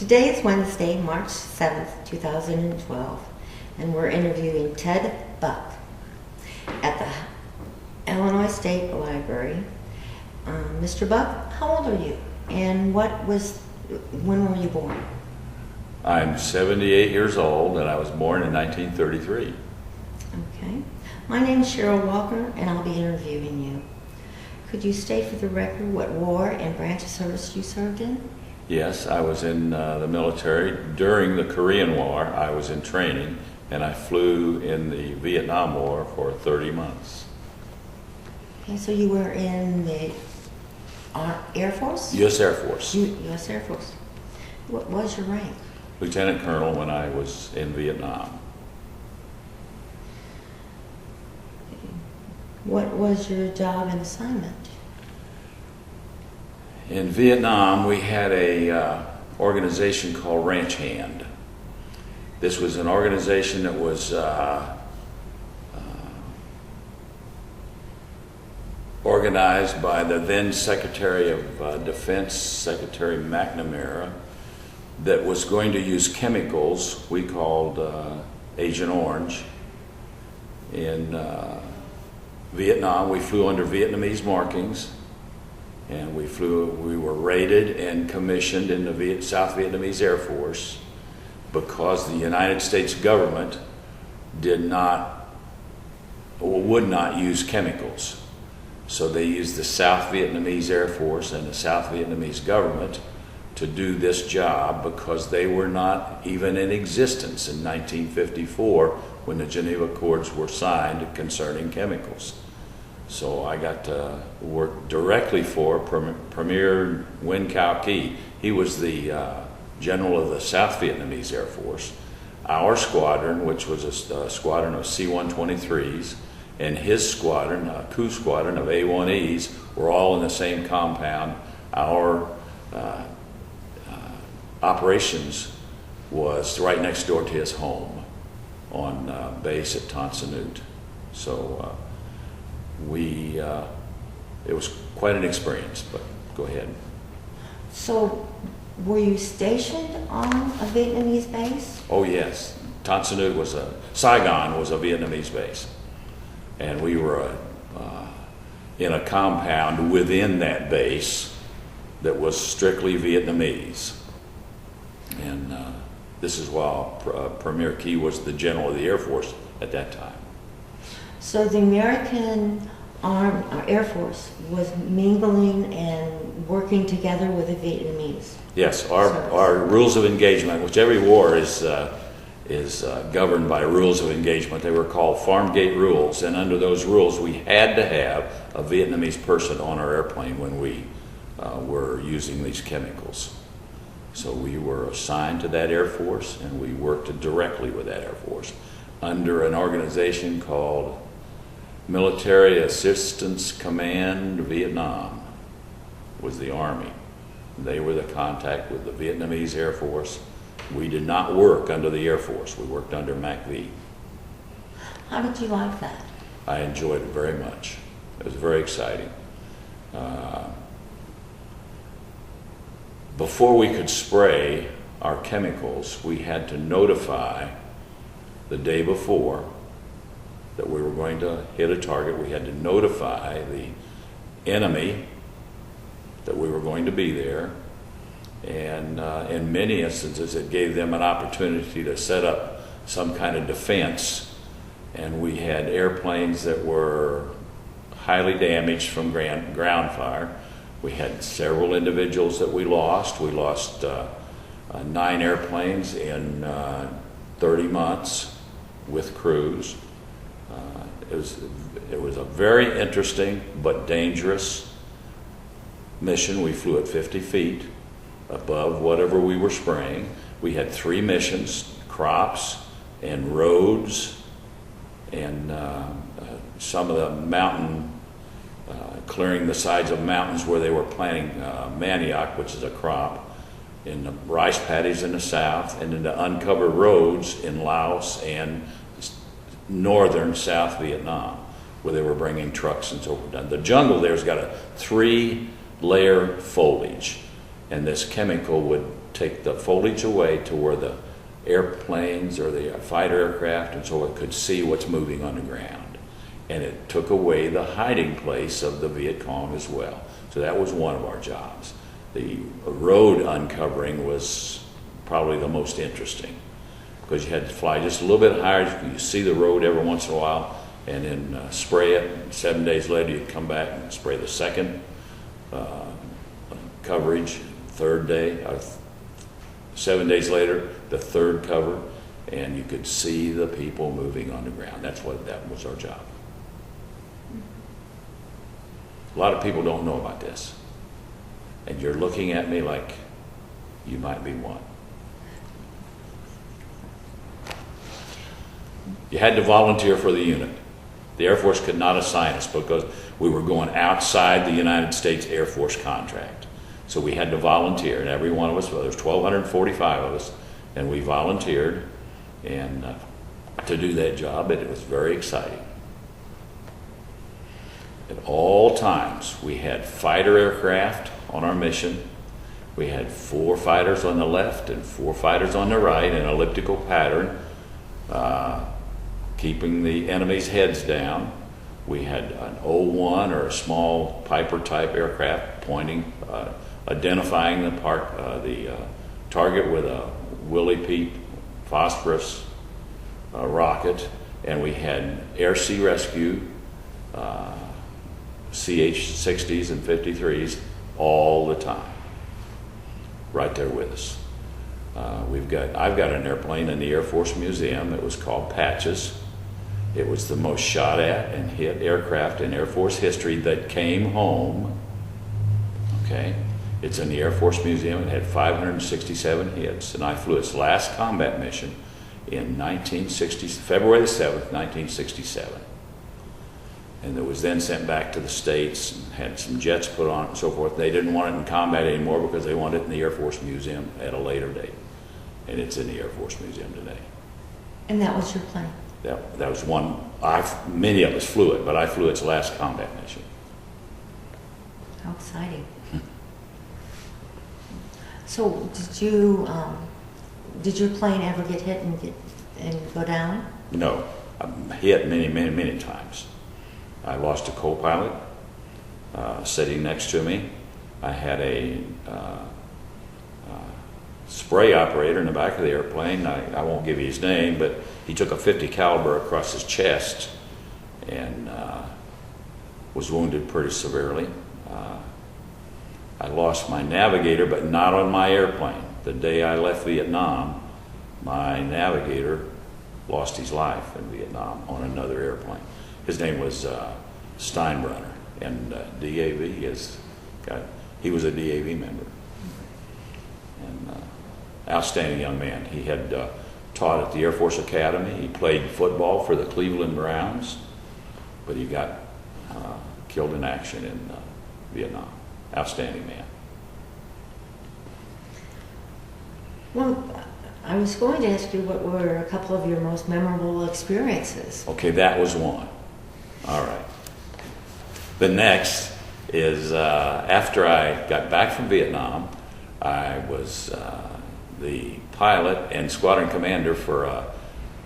Today is Wednesday, March 7th, 2012, and we're interviewing Ted Buck at the Illinois State Library. Mr. Buck, how old are you, and when were you born? I'm 78 years old, and I was born in 1933. Okay. My name is Cheryl Walker, and I'll be interviewing you. Could you state for the record what war and branch of service you served in? Yes, I was in the military. During the Korean War, I was in training, and I flew in the Vietnam War for 30 months. Okay, so you were in the Air Force? U.S. Air Force. U.S. Air Force. What was your rank? Lieutenant Colonel when I was in Vietnam. What was your job and assignment? In Vietnam, we had a organization called Ranch Hand. This was an organization that was organized by the then Secretary of Defense, Secretary McNamara, that was going to use chemicals we called Agent Orange. In Vietnam, we flew under Vietnamese markings, and we were rated and commissioned in the South Vietnamese Air Force because the United States government would not use chemicals. So they used the South Vietnamese Air Force and the South Vietnamese government to do this job because they were not even in existence in 1954 when the Geneva Accords were signed concerning chemicals. So I got to work directly for Premier Nguyen Cao Ky. He was the general of the South Vietnamese Air Force. Our squadron, which was a squadron of C-123s, and his squadron, a coup squadron of A-1Es, were all in the same compound. Our operations was right next door to his home on base at Tan Son Nhut. So it was quite an experience, but go ahead. So were you stationed on a Vietnamese base? Oh yes, Tan Son Nhut Saigon was a Vietnamese base, and we were in a compound within that base that was strictly Vietnamese. And this is while Premier Ky was the general of the Air Force at that time. So the American Air Force was mingling and working together with the Vietnamese? Yes, our rules of engagement, which every war is governed by rules of engagement. They were called farm gate rules, and under those rules we had to have a Vietnamese person on our airplane when we were using these chemicals. So we were assigned to that Air Force, and we worked directly with that Air Force under an organization called Military Assistance Command Vietnam. Was the Army. They were the contact with the Vietnamese Air Force. We did not work under the Air Force. We worked under MACV. How did you like that? I enjoyed it very much. It was very exciting. Before we could spray our chemicals, we had to notify the day before that we were going to hit a target. We had to notify the enemy that we were going to be there. And in many instances, it gave them an opportunity to set up some kind of defense. And we had airplanes that were highly damaged from ground fire. We had several individuals that we lost. We lost 9 airplanes in 30 months with crews. It was a very interesting but dangerous mission. We flew at 50 feet above whatever we were spraying. We had 3 missions: crops and roads and some of the mountain clearing the sides of mountains where they were planting manioc, which is a crop, in the rice paddies in the south, and in the uncovered roads in Laos and northern South Vietnam, where they were bringing trucks and so forth. The jungle there's got a 3-layer foliage, and this chemical would take the foliage away to where the airplanes or the fighter aircraft and so it could see what's moving on the ground. And it took away the hiding place of the Viet Cong as well. So that was one of our jobs. The road uncovering was probably the most interesting because you had to fly just a little bit higher. You see the road every once in a while and then spray it. 7 days later you'd come back and spray the second coverage, third day, 7 days later, the third cover, and you could see the people moving on the ground. That was our job. A lot of people don't know about this. And you're looking at me like you might be one. You had to volunteer for the unit. The Air Force could not assign us because we were going outside the United States Air Force contract. So we had to volunteer, and every one of us, well, there's 1,245 of us, and we volunteered and to do that job, and it was very exciting. At all times, we had fighter aircraft on our mission. We had 4 fighters on the left and 4 fighters on the right in an elliptical pattern, keeping the enemy's heads down. We had an O-1 or a small Piper type aircraft pointing, identifying the target with a Willie Peep phosphorus rocket, and we had air-sea rescue, CH-60s and 53s all the time, right there with us. I've got an airplane in the Air Force Museum. It was called Patches. It was the most shot at and hit aircraft in Air Force history that came home. Okay, it's in the Air Force Museum. It had 567 hits, and I flew its last combat mission in February the 7th, 1967. And it was then sent back to the States and had some jets put on it and so forth. They didn't want it in combat anymore because they wanted it in the Air Force Museum at a later date. And it's in the Air Force Museum today. And that was your plane? That was one. Many of us flew it, but I flew its last combat mission. How exciting. So did your plane ever get hit and go down? No. I hit many times. I lost a co-pilot sitting next to me. I had a spray operator in the back of the airplane. I won't give you his name, but he took a .50 caliber across his chest and was wounded pretty severely. I lost my navigator, but not on my airplane. The day I left Vietnam, my navigator lost his life in Vietnam on another airplane. His name was Steinbrunner, and he was a DAV member. And outstanding young man. He had taught at the Air Force Academy. He played football for the Cleveland Browns, but he got killed in action in Vietnam. Outstanding man. Well, I was going to ask you what were a couple of your most memorable experiences. Okay, that was one. All right. The next is after I got back from Vietnam, I was the pilot and squadron commander for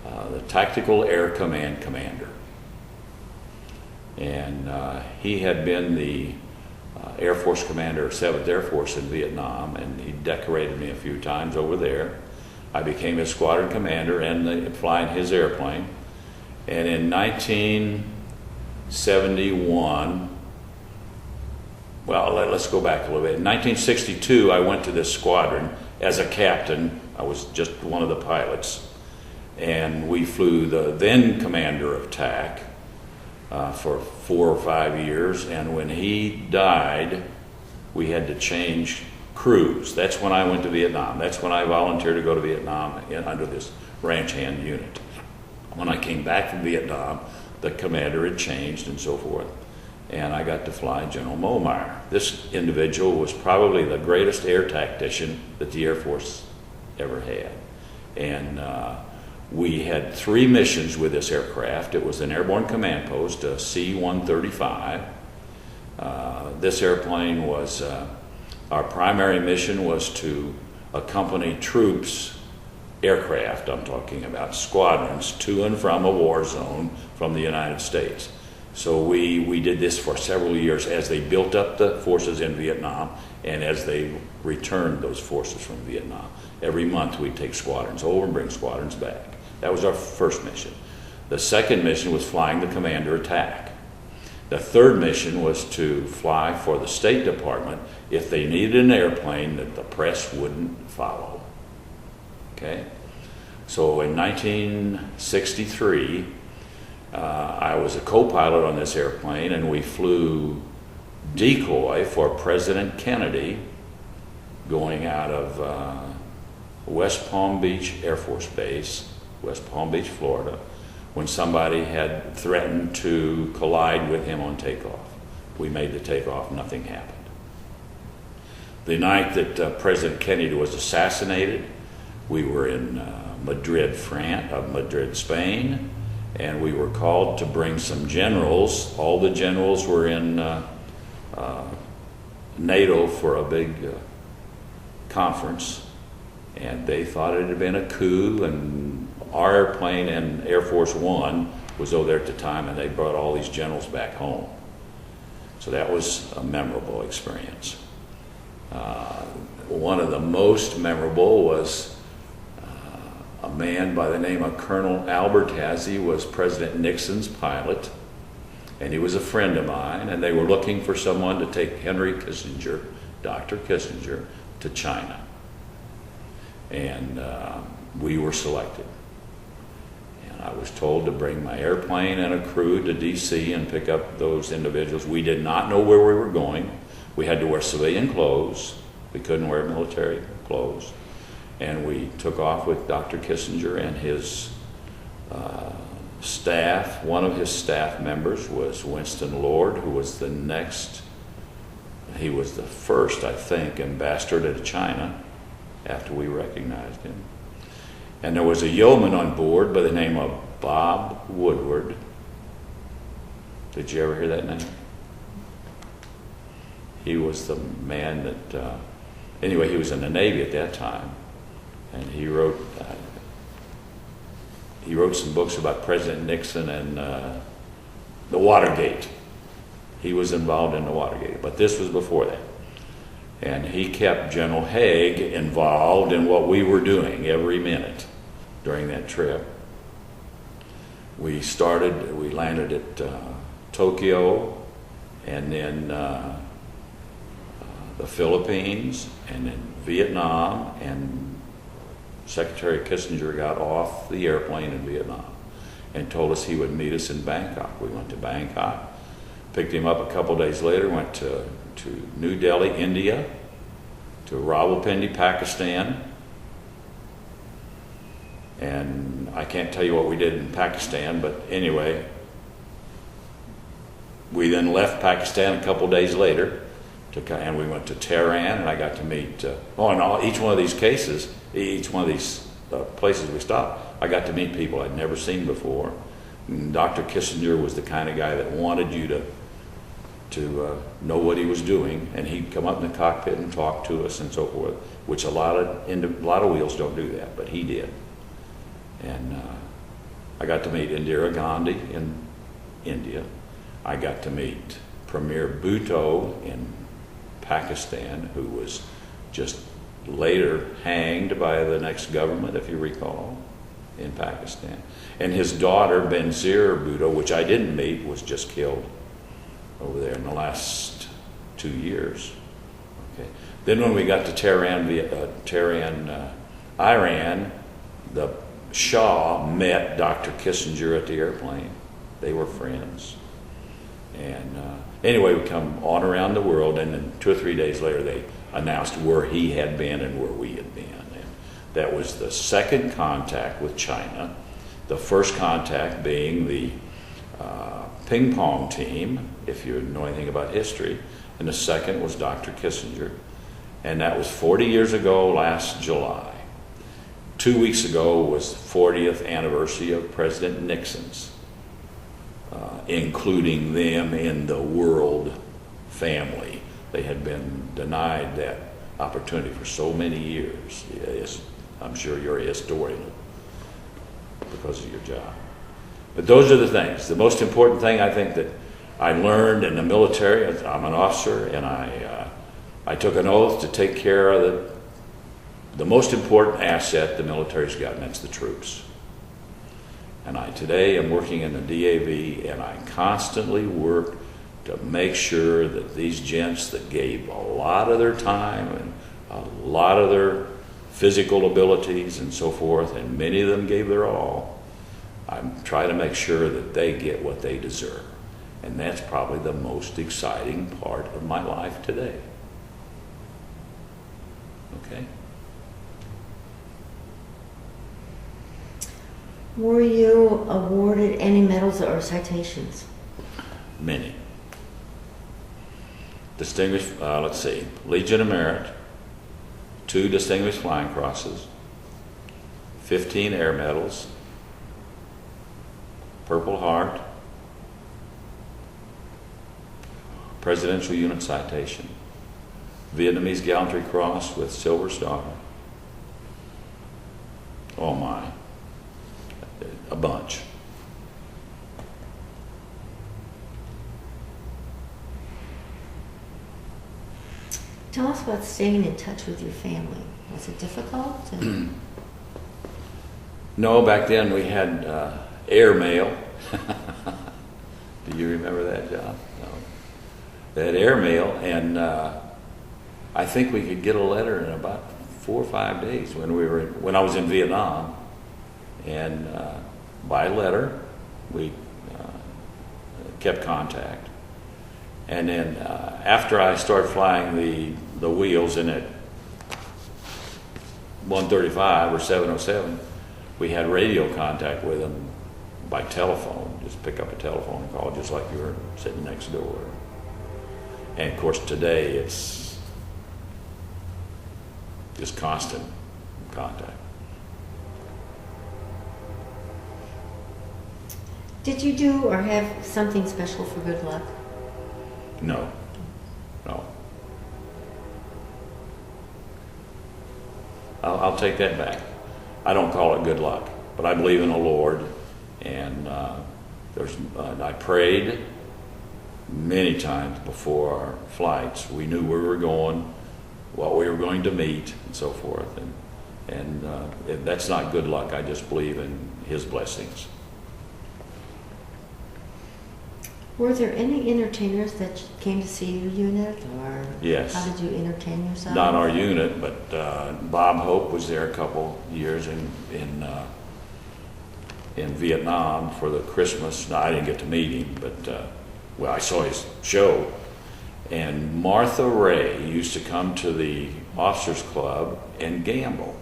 the Tactical Air Command commander. And he had been the Air Force commander of 7th Air Force in Vietnam, and he decorated me a few times over there. I became his squadron commander and flying his airplane. And in 1971, well, let's go back a little bit. In 1962, I went to this squadron as a captain. I was just one of the pilots. And we flew the then commander of TAC for 4 or 5 years. And when he died, we had to change crews. That's when I went to Vietnam. That's when I volunteered to go to Vietnam under this ranch hand unit. When I came back from Vietnam, the commander had changed and so forth. And I got to fly General Mollmeyer. This individual was probably the greatest air tactician that the Air Force ever had. And we had 3 missions with this aircraft. It was an airborne command post, a C-135. This airplane was, our primary mission was to accompany troops, aircraft I'm talking about, squadrons, to and from a war zone from the United States. So we did this for several years as they built up the forces in Vietnam and as they returned those forces from Vietnam. Every month we'd take squadrons over and bring squadrons back. That was our first mission. The second mission was flying the commander attack. The third mission was to fly for the State Department if they needed an airplane that the press wouldn't follow. Okay? So in 1963, I was a co-pilot on this airplane, and we flew decoy for President Kennedy going out of West Palm Beach Air Force Base, West Palm Beach, Florida, when somebody had threatened to collide with him on takeoff. We made the takeoff, nothing happened. The night that President Kennedy was assassinated, we were in Madrid, Spain, and we were called to bring some generals. All the generals were in NATO for a big conference, and they thought it had been a coup, and our airplane and Air Force One was over there at the time, and they brought all these generals back home. So that was a memorable experience. One of the most memorable was a man by the name of Colonel Albert Hazy was President Nixon's pilot, and he was a friend of mine, and they were looking for someone to take Henry Kissinger, Dr. Kissinger, to China. And we were selected. And I was told to bring my airplane and a crew to D.C. and pick up those individuals. We did not know where we were going. We had to wear civilian clothes. We couldn't wear military clothes. And we took off with Dr. Kissinger and his staff. One of his staff members was Winston Lord, who was he was the first, I think, ambassador to China after we recognized him. And there was a yeoman on board by the name of Bob Woodward. Did you ever hear that name? He was the man that, anyway, he was in the Navy at that time. And he wrote some books about President Nixon and the Watergate. He was involved in the Watergate, but this was before that. And he kept General Haig involved in what we were doing every minute during that trip. We landed at Tokyo, and then the Philippines, and then Vietnam, and Secretary Kissinger got off the airplane in Vietnam and told us he would meet us in Bangkok. We went to Bangkok, picked him up a couple days later, went to New Delhi, India, to Rawalpindi, Pakistan, and I can't tell you what we did in Pakistan, but anyway, we then left Pakistan a couple days later, and we went to Tehran, and I got to meet, each one of these cases, each one of these places we stopped, I got to meet people I'd never seen before. And Dr. Kissinger was the kind of guy that wanted you to know what he was doing, and he'd come up in the cockpit and talk to us and so forth, which a lot of wheels don't do that, but he did. And I got to meet Indira Gandhi in India. I got to meet Premier Bhutto in Pakistan, who was just later hanged by the next government, if you recall, in Pakistan. And his daughter, Benazir Bhutto, which I didn't meet, was just killed over there in the last 2 years. Okay. Then when we got to Tehran, Iran, the Shah met Dr. Kissinger at the airplane. They were friends. And anyway, we come on around the world, and then 2 or 3 days later they announced where he had been and where we had been. And that was the second contact with China, the first contact being the ping pong team, if you know anything about history, and the second was Dr. Kissinger. And that was 40 years ago last July. 2 weeks ago was the 40th anniversary of President Nixon's, including them in the world family. They had been denied that opportunity for so many years. Yes, I'm sure you're a historian because of your job. But those are the things. The most important thing I think that I learned in the military, I'm an officer, and I took an oath to take care of the most important asset the military's got, and that's the troops. And I today am working in the DAV, and I constantly work to make sure that these gents that gave a lot of their time and a lot of their physical abilities and so forth, and many of them gave their all, I'm trying to make sure that they get what they deserve. And that's probably the most exciting part of my life today. Okay? Were you awarded any medals or citations? Many. Distinguished, let's see, Legion of Merit, 2 Distinguished Flying Crosses, 15 Air Medals, Purple Heart, Presidential Unit Citation, Vietnamese Gallantry Cross with Silver Star. Oh my, a bunch. Tell us about staying in touch with your family. Was it difficult? No, back then we had air mail. Do you remember that, John? No. They had air mail, and I think we could get a letter in about 4 or 5 days when I was in Vietnam, and by letter we kept contact. And then after I started flying the wheels in at 135 or 707, we had radio contact with them by telephone. Just pick up a telephone and call, just like you were sitting next door. And of course today it's just constant contact. Did you do or have something special for good luck? No. I'll take that back. I don't call it good luck, but I believe in the Lord, and I prayed many times before our flights. We knew where we were going, what we were going to meet, and so forth. And that's not good luck. I just believe in His blessings. Were there any entertainers that came to see your unit, or Yes. how did you entertain yourself? Not our unit, but Bob Hope was there a couple years in Vietnam for the Christmas. Now, I didn't get to meet him, but I saw his show. And Martha Ray used to come to the Officers Club and gamble.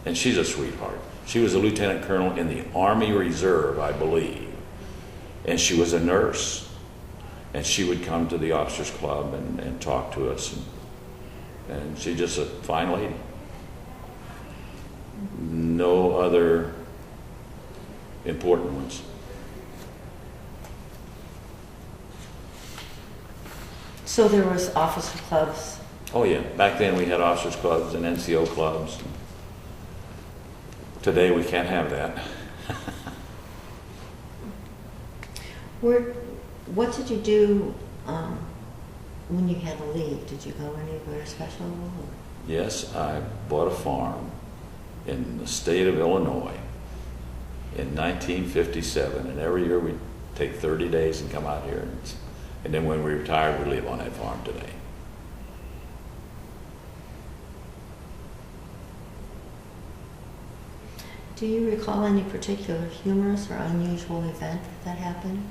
And she's a sweetheart. She was a lieutenant colonel in the Army Reserve, I believe. And she was a nurse. And she would come to the Officers Club and talk to us. And she's just a fine lady. No other important ones. So there was officer clubs. Oh yeah, back then we had officers clubs and NCO clubs. Today we can't have that. What did you do when you had to leave? Did you go anywhere special? Or? Yes, I bought a farm in the state of Illinois in 1957, and every year we'd take 30 days and come out here, and then when we retired, we live on that farm today. Do you recall any particular humorous or unusual event that happened?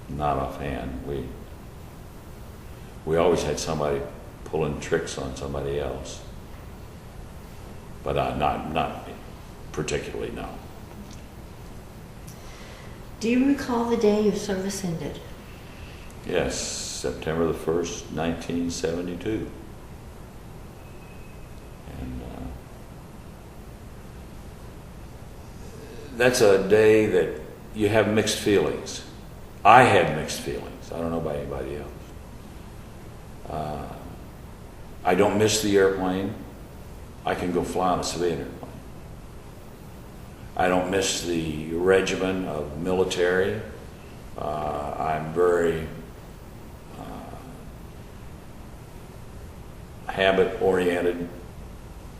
Not offhand. We always had somebody pulling tricks on somebody else, but not particularly, no. Do you recall the day your service ended? Yes, September the 1st, 1972. And that's a day that you have mixed feelings. I had mixed feelings. I don't know about anybody else. I don't miss the airplane. I can go fly on a civilian airplane. I don't miss the regimen of military. I'm very habit-oriented.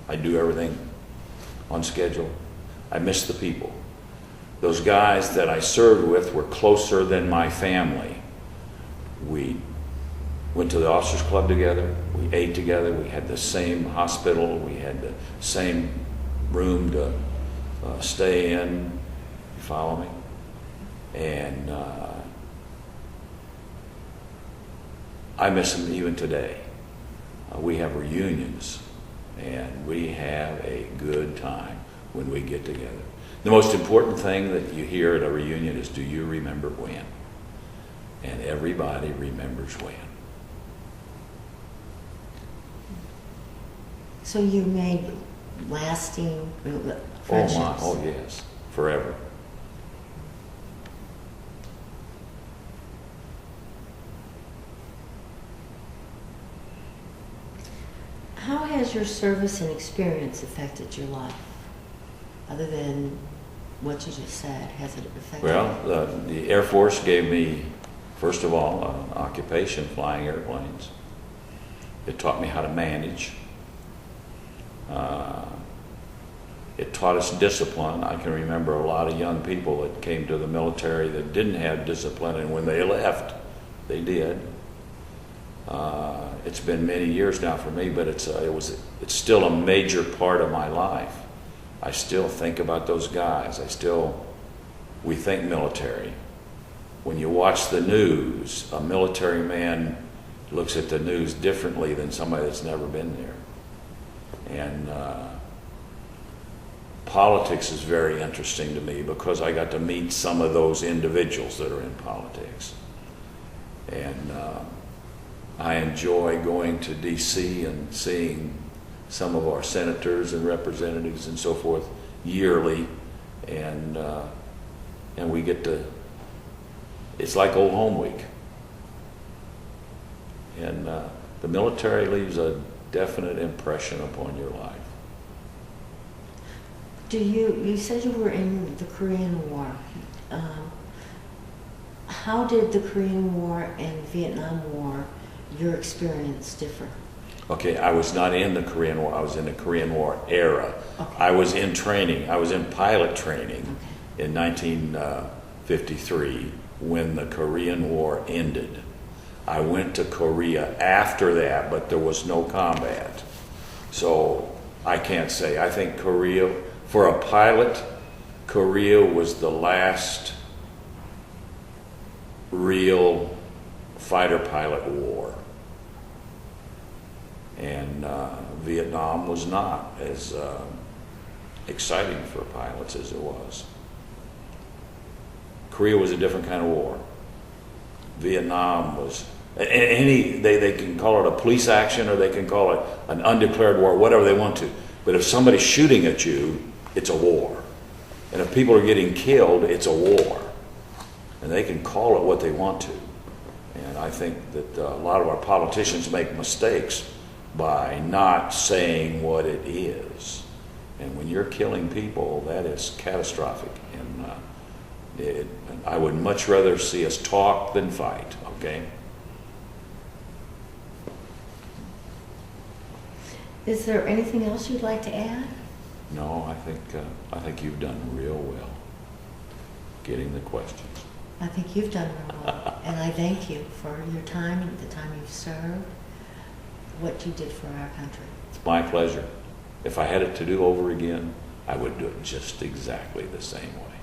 I do everything on schedule. I miss the people. Those guys that I served with were closer than my family. We went to the officers' club together. We ate together. We had the same hospital. We had the same room to stay in. You follow me? And I miss them even today. We have reunions, and we have a good time when we get together. The most important thing that you hear at a reunion is, do you remember when? And everybody remembers when. So you made lasting friendships? Oh yes, forever. How has your service and experience affected your life? Other than what you just said, has it affected Well, the Air Force gave me, first of all, an occupation flying airplanes. It taught me how to manage. It taught us discipline. I can remember a lot of young people that came to the military that didn't have discipline, and when they left, they did. It's been many years now for me, but it's still a major part of my life. I still think about those guys. We think military. When you watch the news, a military man looks at the news differently than somebody that's never been there. And politics is very interesting to me because I got to meet some of those individuals that are in politics. And I enjoy going to D.C. and seeing some of our senators and representatives and so forth yearly, and we get to, it's like old home week. And the military leaves a definite impression upon your life. You said you were in the Korean War. How did the Korean War and Vietnam War, your experience, differ? Okay, I was not in the Korean War. I was in the Korean War era. Okay. I was in training. I was in pilot training Okay. in 1953 when the Korean War ended. I went to Korea after that, but there was no combat. So I can't say. I think Korea, for a pilot, Korea was the last real fighter pilot war. And Vietnam was not as exciting for pilots as it was. Korea was a different kind of war. Vietnam was, they can call it a police action or they can call it an undeclared war, whatever they want to. But if somebody's shooting at you, it's a war. And if people are getting killed, it's a war. And they can call it what they want to. And I think that a lot of our politicians make mistakes by not saying what it is. And when you're killing people, that is catastrophic. And I would much rather see us talk than fight, okay? Is there anything else you'd like to add? No, I think you've done real well getting the questions. I think you've done real well. And I thank you for your time and the time you've served, what you did for our country. It's my pleasure. If I had it to do over again, I would do it just exactly the same way.